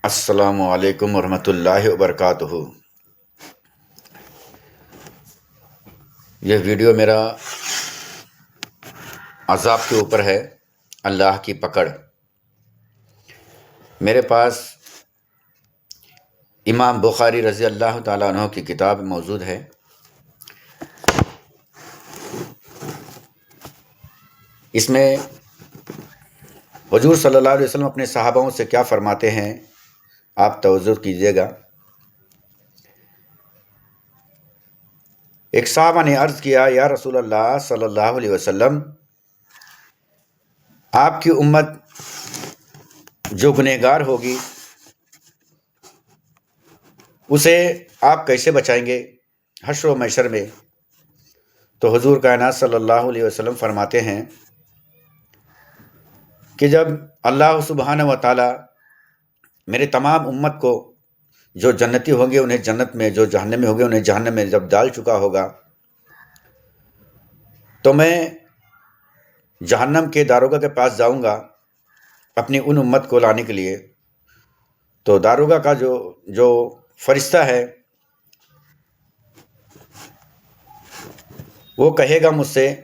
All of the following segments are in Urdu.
السلام علیکم ورحمۃ اللہ وبرکاتہ۔ یہ ویڈیو میرا عذاب کے اوپر ہے، اللہ کی پکڑ۔ میرے پاس امام بخاری رضی اللہ تعالیٰ عنہ کی کتاب موجود ہے۔ اس میں حضور صلی اللہ علیہ وسلم اپنے صحابوں سے کیا فرماتے ہیں، آپ توجہ کیجیے گا۔ ایک صحابہ نے عرض کیا، یا رسول اللہ صلی اللہ علیہ وسلم، آپ کی امت جو گنہگار ہوگی اسے آپ کیسے بچائیں گے حشر و محشر میں؟ تو حضور کائنات صلی اللہ علیہ وسلم فرماتے ہیں کہ جب اللہ سبحانہ و تعالی میرے تمام امت کو، جو جنتی ہوں گے انہیں جنت میں، جو جہنم میں ہوں گے انہیں جہنم میں جب ڈال چکا ہوگا، تو میں جہنم کے داروغہ کے پاس جاؤں گا اپنی ان امت کو لانے کے لیے۔ تو داروغہ کا جو فرشتہ ہے وہ کہے گا مجھ سے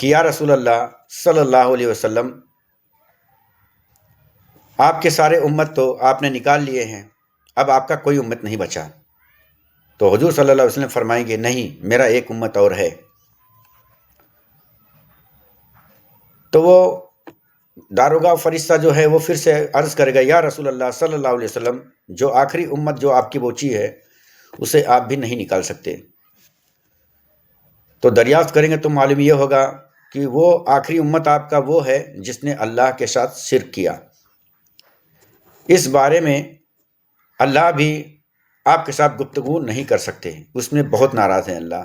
کہ یا رسول اللہ صلی اللہ علیہ وسلم، آپ کے سارے امت تو آپ نے نکال لیے ہیں، اب آپ کا کوئی امت نہیں بچا۔ تو حضور صلی اللہ علیہ وسلم فرمائیں گے، نہیں، میرا ایک امت اور ہے۔ تو وہ داروغہ فرشتہ جو ہے وہ پھر سے عرض کرے گا، یا رسول اللہ صلی اللہ علیہ وسلم، جو آخری امت جو آپ کی بچی ہے اسے آپ بھی نہیں نکال سکتے۔ تو دریافت کریں گے تو معلوم یہ ہوگا کہ وہ آخری امت آپ کا وہ ہے جس نے اللہ کے ساتھ شرک کیا۔ اس بارے میں اللہ بھی آپ کے ساتھ گفتگو نہیں کر سکتے، اس میں بہت ناراض ہیں اللہ۔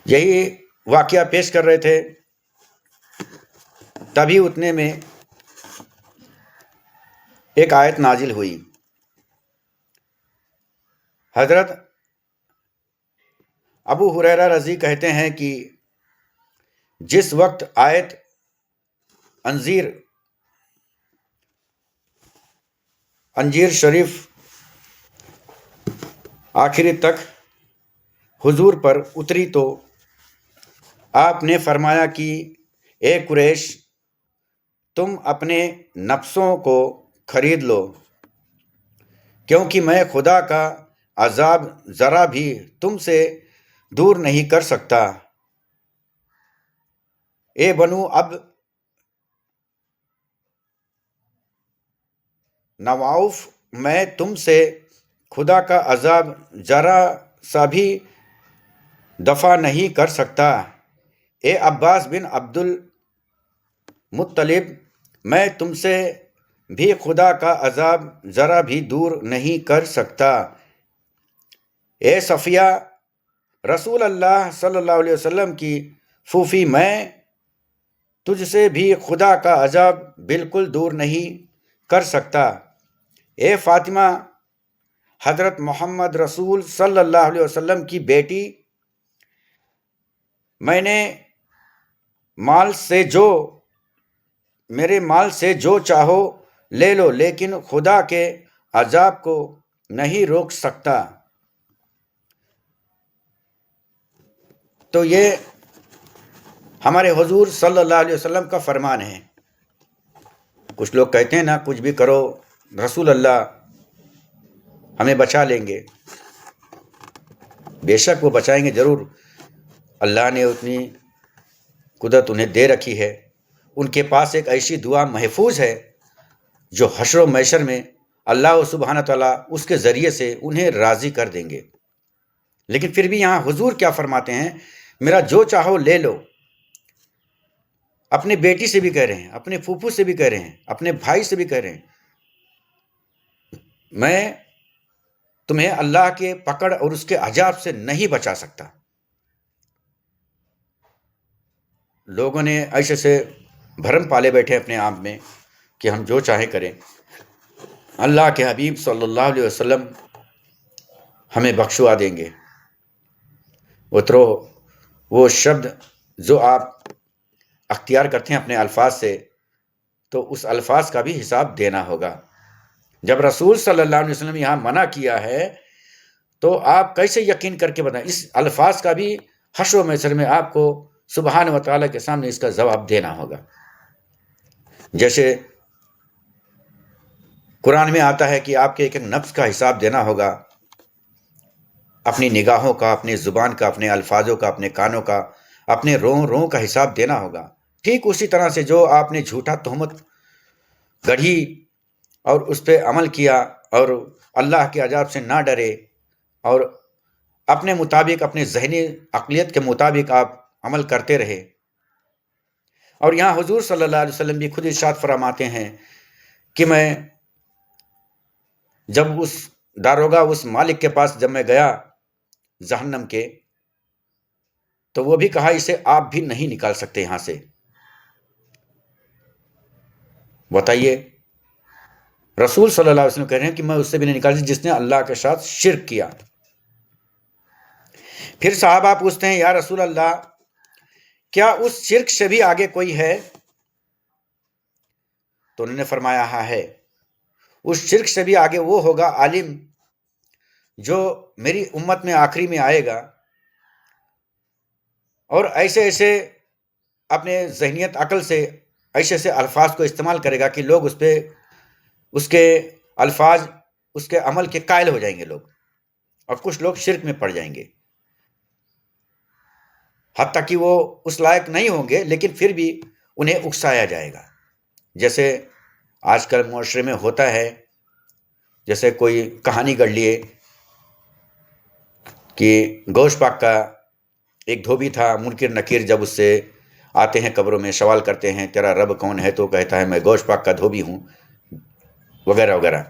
یہی واقعہ پیش کر رہے تھے، تبھی اتنے میں ایک آیت نازل ہوئی۔ حضرت ابو ہریرہ رضی کہتے ہیں کہ جس وقت آیت انجیر شریف آخری تک حضور پر اتری تو آپ نے فرمایا کہ اے قریش، تم اپنے نفسوں کو خرید لو، کیونکہ میں خدا کا عذاب ذرا بھی تم سے دور نہیں کر سکتا۔ اے بنو اب نواؤف، میں تم سے خدا کا عذاب ذرا سا بھی دفع نہیں کر سکتا۔ اے عباس بن عبد المطلب، میں تم سے بھی خدا کا عذاب ذرا بھی دور نہیں کر سکتا۔ اے صفیہ، رسول اللہ صلی اللہ علیہ وسلم کی پھوپھی، میں تجھ سے بھی خدا کا عذاب بالکل دور نہیں کر سکتا۔ اے فاطمہ، حضرت محمد رسول صلی اللہ علیہ وسلم کی بیٹی، میں نے میرے مال سے جو چاہو لے لو، لیکن خدا کے عذاب کو نہیں روک سکتا۔ تو یہ ہمارے حضور صلی اللہ علیہ وسلم کا فرمان ہے۔ کچھ لوگ کہتے ہیں نا، کچھ بھی کرو، رسول اللہ ہمیں بچا لیں گے۔ بے شک وہ بچائیں گے ضرور، اللہ نے اتنی قدرت انہیں دے رکھی ہے۔ ان کے پاس ایک ایسی دعا محفوظ ہے جو حشر و محشر میں اللہ سبحانہ تعالیٰ اس کے ذریعے سے انہیں راضی کر دیں گے۔ لیکن پھر بھی یہاں حضور کیا فرماتے ہیں، میرا جو چاہو لے لو۔ اپنے بیٹی سے بھی کہہ رہے ہیں، اپنے پھوپھو سے بھی کہہ رہے ہیں، اپنے بھائی سے بھی کہہ رہے ہیں، میں تمہیں اللہ کے پکڑ اور اس کے عذاب سے نہیں بچا سکتا۔ لوگوں نے ایسے سے بھرم پالے بیٹھے اپنے آپ میں کہ ہم جو چاہیں کریں۔ اللہ کے حبیب صلی اللہ علیہ وسلم ہمیں بخشوا دیں گے۔ اترو، وہ شبد جو آپ اختیار کرتے ہیں اپنے الفاظ سے، تو اس الفاظ کا بھی حساب دینا ہوگا۔ جب رسول صلی اللہ علیہ وسلم یہاں منع کیا ہے تو آپ کیسے یقین کر کے بتائیں؟ اس الفاظ کا بھی حشر و محشر میں آپ کو سبحانہ و تعالیٰ کے سامنے اس کا جواب دینا ہوگا۔ جیسے قرآن میں آتا ہے کہ آپ کے ایک ایک نفس کا حساب دینا ہوگا، اپنی نگاہوں کا، اپنی زبان کا، اپنے الفاظوں کا، اپنے کانوں کا، اپنے روں کا حساب دینا ہوگا۔ ٹھیک اسی طرح سے جو آپ نے جھوٹا تہمت گڑھی اور اس پہ عمل کیا اور اللہ کے عذاب سے نہ ڈرے اور اپنے مطابق، اپنے ذہنی عقلیت کے مطابق آپ عمل کرتے رہے، اور یہاں حضور صلی اللہ علیہ وسلم بھی خود ارشاد فرماتے ہیں کہ میں جب اس داروغہ، اس مالک کے پاس جب میں گیا جہنم کے، تو وہ بھی کہا اسے آپ بھی نہیں نکال سکتے یہاں سے۔ بتائیے، رسول صلی اللہ علیہ وسلم کہہ رہے ہیں کہ میں اس سے بھی نہیں نکال سکتا جس نے اللہ کے ساتھ شرک کیا۔ پھر صحابہ پوچھتے ہیں یا رسول اللہ، کیا اس شرک سے بھی آگے کوئی ہے؟ تو انہوں نے فرمایا ہاں ہے، اس شرک سے بھی آگے وہ ہوگا عالم جو میری امت میں آخری میں آئے گا اور ایسے ایسے اپنے ذہنیت عقل سے ایسے ایسے الفاظ کو استعمال کرے گا کہ لوگ اس پہ، اس کے الفاظ، اس کے عمل کے قائل ہو جائیں گے لوگ، اور کچھ لوگ شرک میں پڑ جائیں گے، حتیٰ کہ وہ اس لائق نہیں ہوں گے لیکن پھر بھی انہیں اکسایا جائے گا۔ جیسے آج کل معاشرے میں ہوتا ہے، جیسے کوئی کہانی گڑھ لیے کہ گوشت پاک کا ایک دھوبی تھا، منکر نکیر جب اس سے آتے ہیں قبروں میں، سوال کرتے ہیں تیرا رب کون ہے، تو کہتا ہے میں گوشت پاک کا دھوبی ہوں، وغیرہ وغیرہ۔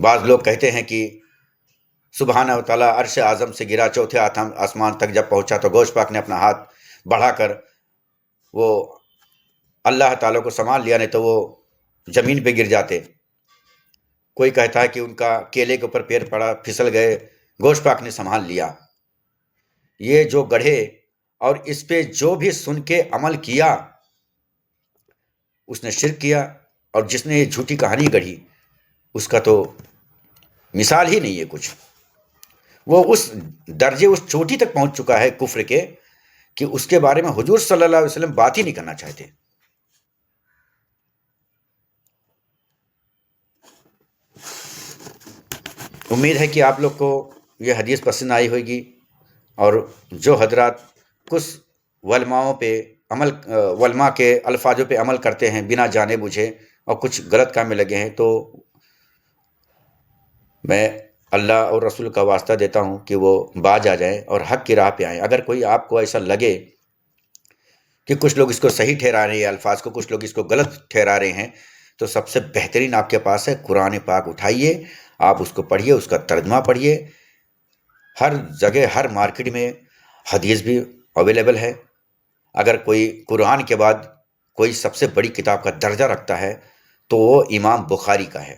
بعض لوگ کہتے ہیں کہ سبحانہ و تعالیٰ عرش اعظم سے گرا، چوتھے آسمان تک جب پہنچا تو گوشت پاک نے اپنا ہاتھ بڑھا کر وہ اللہ تعالیٰ کو سنبھال لیا، نہیں تو وہ زمین پہ گر جاتے۔ کوئی کہتا ہے کہ ان کا کیلے کے اوپر پیر پڑا، پھسل گئے، گوشت پاک نے سنبھال لیا۔ یہ جو گڑھے اور اس پہ جو بھی سن کے عمل کیا اس نے شرک کیا، اور جس نے یہ جھوٹی کہانی گڑھی اس کا تو مثال ہی نہیں ہے کچھ۔ وہ اس درجے، اس چوٹی تک پہنچ چکا ہے کفر کے کہ اس کے بارے میں حضور صلی اللہ علیہ وسلم بات ہی نہیں کرنا چاہتے۔ امید ہے کہ آپ لوگ کو یہ حدیث پسند آئی ہوگی، اور جو حضرات کچھ علماء کے الفاظوں پہ عمل کرتے ہیں بنا جانے بوجھے اور کچھ غلط کام میں لگے ہیں، تو میں اللہ اور رسول کا واسطہ دیتا ہوں کہ وہ باز آ جائیں اور حق کی راہ پہ آئیں۔ اگر کوئی آپ کو ایسا لگے کہ کچھ لوگ اس کو صحیح ٹھہرا رہے ہیں الفاظ کو، کچھ لوگ اس کو غلط ٹھہرا رہے ہیں، تو سب سے بہترین آپ کے پاس ہے قرآن پاک، اٹھائیے، آپ اس کو پڑھیے، اس کا ترجمہ پڑھیے۔ ہر جگہ، ہر مارکیٹ میں حدیث بھی اویلیبل ہے۔ اگر کوئی قرآن کے بعد کوئی سب سے بڑی کتاب کا درجہ رکھتا ہے تو وہ امام بخاری کا ہے،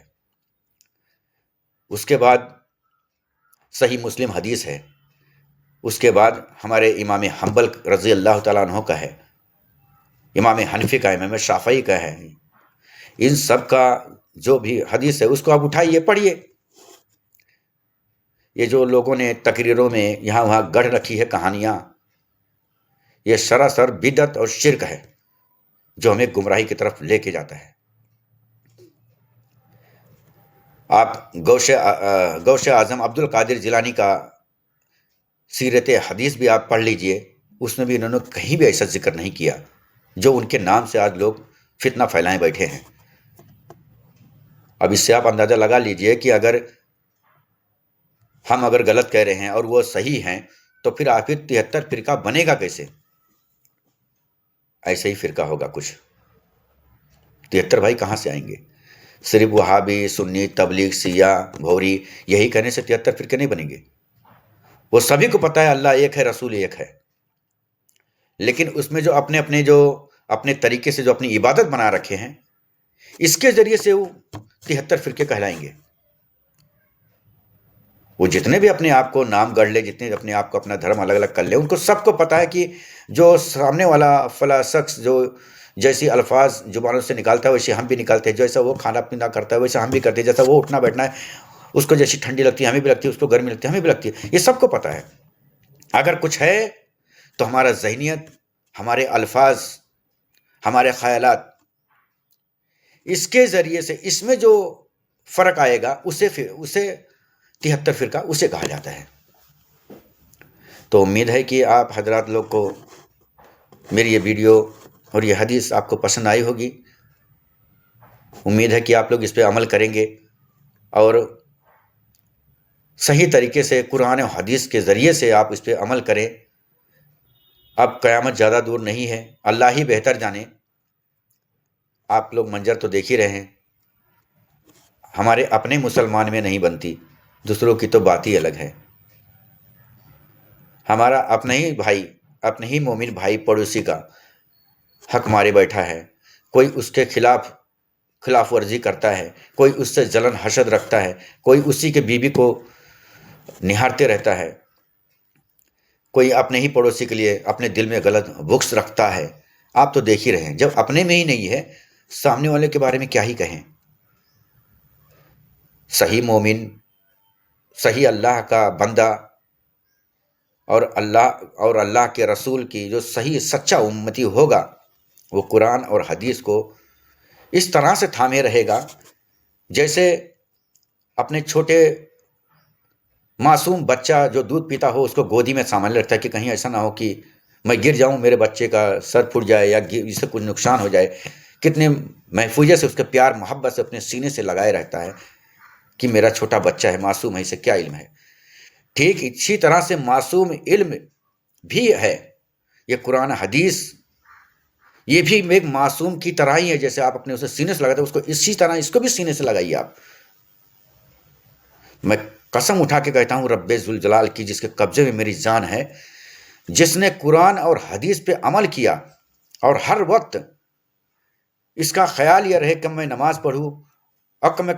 اس کے بعد صحیح مسلم حدیث ہے، اس کے بعد ہمارے امام حنبل رضی اللہ تعالیٰ عنہ کا ہے، امام حنفی کا ہے، امام شافعی کا ہے۔ ان سب کا جو بھی حدیث ہے اس کو آپ اٹھائیے، پڑھیے۔ یہ جو لوگوں نے تقریروں میں یہاں وہاں گڑھ رکھی ہے کہانیاں، یہ سراسر بدعت اور شرک ہے جو ہمیں گمراہی کی طرف لے کے جاتا ہے۔ آپ غوث اعظم عبد القادر جیلانی کا سیرت حدیث بھی آپ پڑھ لیجئے، اس میں بھی انہوں نے کہیں بھی ایسا ذکر نہیں کیا جو ان کے نام سے آج لوگ فتنہ پھیلائے بیٹھے ہیں۔ اب اس سے آپ اندازہ لگا لیجئے کہ اگر ہم غلط کہہ رہے ہیں اور وہ صحیح ہیں تو پھر آخر 73 فرقہ بنے گا کیسے؟ ایسے ہی فرقہ ہوگا کچھ۔ 73 بھائی کہاں سے آئیں گے؟ صرف وہابی، سنی، تبلیغ، شیعہ، بھوری، یہی کہنے سے 73 فرقے نہیں بنیں گے۔ وہ سبھی کو پتہ ہے اللہ ایک ہے، رسول ایک ہے، لیکن اس میں جو اپنے طریقے سے جو اپنی عبادت بنا رکھے ہیں، اس کے ذریعے سے وہ 73 فرقے کہلائیں گے۔ وہ جتنے بھی اپنے آپ کو نام گڑھ لے، جتنے اپنے آپ کو اپنا دھرم الگ الگ کر لے، ان کو سب کو پتہ ہے کہ جو سامنے والا فلاں شخص جیسی الفاظ زبانوں سے نکالتا ہے ویسے ہم بھی نکالتے ہیں، جیسا وہ کھانا پینا کرتا ہے ویسا ہم بھی کرتے ہیں، جیسا وہ اٹھنا بیٹھنا ہے اس کو جیسی ٹھنڈی لگتی ہے ہمیں بھی لگتی ہے، اس کو گرمی لگتی ہے ہمیں بھی لگتی ہے، یہ سب کو پتہ ہے۔ اگر کچھ ہے تو ہمارا ذہنیت، ہمارے الفاظ، ہمارے خیالات، اس کے ذریعے سے اس میں جو فرق آئے گا اسے 73 فرقہ اسے کہا جاتا ہے۔ تو امید ہے کہ آپ حضرات لوگ کو میری یہ ویڈیو اور یہ حدیث آپ کو پسند آئی ہوگی۔ امید ہے کہ آپ لوگ اس پہ عمل کریں گے اور صحیح طریقے سے قرآن و حدیث کے ذریعے سے آپ اس پہ عمل کریں۔ اب قیامت زیادہ دور نہیں ہے، اللہ ہی بہتر جانے۔ آپ لوگ منظر تو دیکھ ہی رہے ہیں، ہمارے اپنے مسلمان میں نہیں بنتی، دوسروں کی تو بات ہی الگ ہے۔ ہمارا اپنا ہی بھائی، اپنے ہی مومن بھائی پڑوسی کا حق مارے بیٹھا ہے، کوئی اس کے خلاف ورزی کرتا ہے، کوئی اس سے جلن حسد رکھتا ہے، کوئی اسی کے بیوی کو نہارتے رہتا ہے، کوئی اپنے ہی پڑوسی کے لیے اپنے دل میں غلط بغض رکھتا ہے۔ آپ تو دیکھ ہی رہے ہیں، جب اپنے میں ہی نہیں ہے سامنے والے کے بارے میں کیا ہی کہیں۔ صحیح مومن، صحیح اللہ کا بندہ اور اللہ کے رسول کی جو صحیح سچا امتی ہوگا، وہ قرآن اور حدیث کو اس طرح سے تھامے رہے گا جیسے اپنے چھوٹے معصوم بچہ جو دودھ پیتا ہو اس کو گودی میں سامان رکھتا ہے کہ کہیں ایسا نہ ہو کہ میں گر جاؤں، میرے بچے کا سر پھٹ جائے یا اس سے کچھ نقصان ہو جائے۔ کتنے محفوظیت سے اس کے پیار محبت سے اپنے سینے سے لگائے رہتا ہے کہ میرا چھوٹا بچہ ہے، معصوم ہے، اسے کیا علم ہے۔ ٹھیک اسی طرح سے معصوم علم بھی ہے یہ قرآن حدیث، یہ بھی ایک معصوم کی طرح ہی ہے، جیسے آپ اپنے اسے سینے سے لگاتے ہیں اس کو اسی طرح اس کو بھی سینے سے لگائیے آپ۔ میں قسم اٹھا کے کہتا ہوں رب ذوالجلال کی جس کے قبضے میں میری جان ہے، جس نے قرآن اور حدیث پہ عمل کیا اور ہر وقت اس کا خیال یہ رہے کہ میں نماز پڑھوں اور کہ میں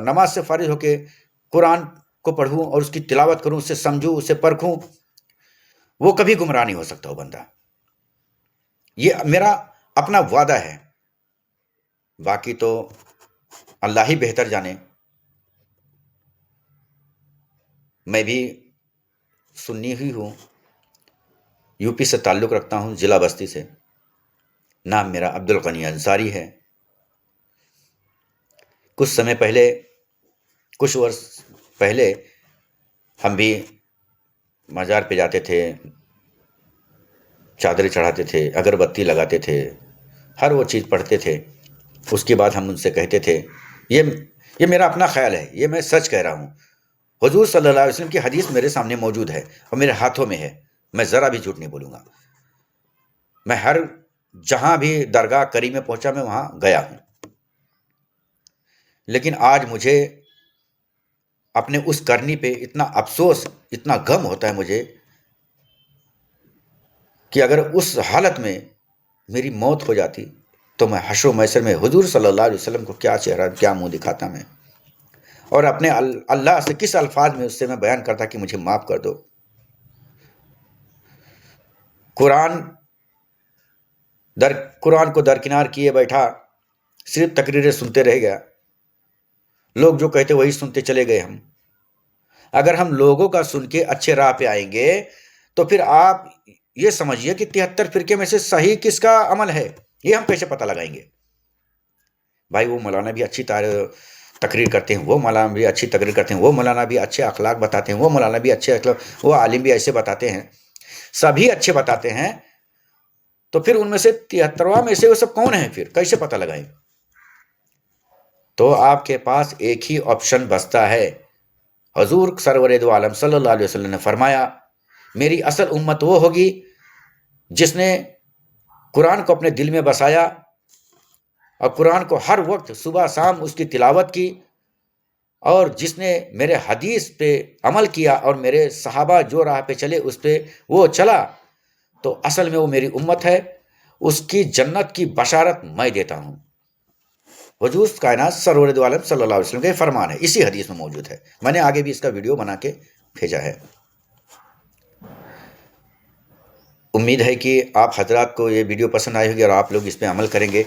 نماز سے فارغ ہو کے قرآن کو پڑھوں اور اس کی تلاوت کروں، اسے سمجھوں، اسے پرکھوں، وہ کبھی گمراہ نہیں ہو سکتا وہ بندہ۔ یہ میرا اپنا وعدہ ہے، باقی تو اللہ ہی بہتر جانے۔ میں بھی سنی ہی ہوں، یو پی سے تعلق رکھتا ہوں، ضلع بستی سے، نام میرا عبدالغنی انصاری ہے۔ کچھ سمے پہلے، کچھ برس پہلے ہم بھی مزار پہ جاتے تھے، چادریں چڑھاتے تھے، اگربتی لگاتے تھے، ہر وہ چیز پڑھتے تھے۔ اس کے بعد ہم ان سے کہتے تھے، یہ میرا اپنا خیال ہے، یہ میں سچ کہہ رہا ہوں، حضور صلی اللہ علیہ وسلم کی حدیث میرے سامنے موجود ہے اور میرے ہاتھوں میں ہے، میں ذرا بھی جھوٹ نہیں بولوں گا۔ میں ہر جہاں بھی درگاہ کریم میں پہنچا میں وہاں گیا ہوں، لیکن آج مجھے اپنے اس کرنی پہ اتنا افسوس، اتنا غم ہوتا ہے مجھے کہ اگر اس حالت میں میری موت ہو جاتی تو میں حشر و محشر میں حضور صلی اللہ علیہ وسلم کو کیا چہرہ، کیا منہ دکھاتا میں، اور اپنے اللہ سے کس الفاظ میں اس سے میں بیان کرتا کہ مجھے معاف کر دو۔ قرآن کو درکنار کیے بیٹھا، صرف تقریریں سنتے رہ گیا، لوگ جو کہتے وہی سنتے چلے گئے ہم۔ اگر ہم لوگوں کا سن کے اچھے راہ پہ آئیں گے تو پھر آپ یہ سمجھیے کہ 73 فرقے میں سے صحیح کس کا عمل ہے، یہ ہم کیسے پتہ لگائیں گے؟ بھائی وہ مولانا بھی اچھی تقریر کرتے ہیں، وہ مولانا بھی اچھی تقریر کرتے ہیں، وہ مولانا بھی اچھے اخلاق بتاتے ہیں، وہ مولانا بھی اچھے اخلاق، وہ عالم بھی ایسے بتاتے ہیں، سبھی اچھے بتاتے ہیں، تو پھر ان میں سے 73واں میں سے وہ سب کون ہیں؟ پھر کیسے پتہ لگائیں؟ تو آپ کے پاس ایک ہی آپشن بچتا ہے۔ حضور سرور دو عالم صلی اللہ علیہ وسلم نے فرمایا، میری اصل امت وہ ہوگی جس نے قرآن کو اپنے دل میں بسایا اور قرآن کو ہر وقت صبح شام اس کی تلاوت کی، اور جس نے میرے حدیث پہ عمل کیا اور میرے صحابہ جو راہ پہ چلے اس پہ وہ چلا، تو اصل میں وہ میری امت ہے، اس کی جنت کی بشارت میں دیتا ہوں۔ حضور کائنات سرور دو عالم صلی اللہ علیہ وسلم کا یہ فرمان ہے، اسی حدیث میں موجود ہے، میں نے آگے بھی اس کا ویڈیو بنا کے بھیجا ہے۔ امید ہے کہ آپ حضرات کو یہ ویڈیو پسند آئی ہوگی اور آپ لوگ اس پہ عمل کریں گے.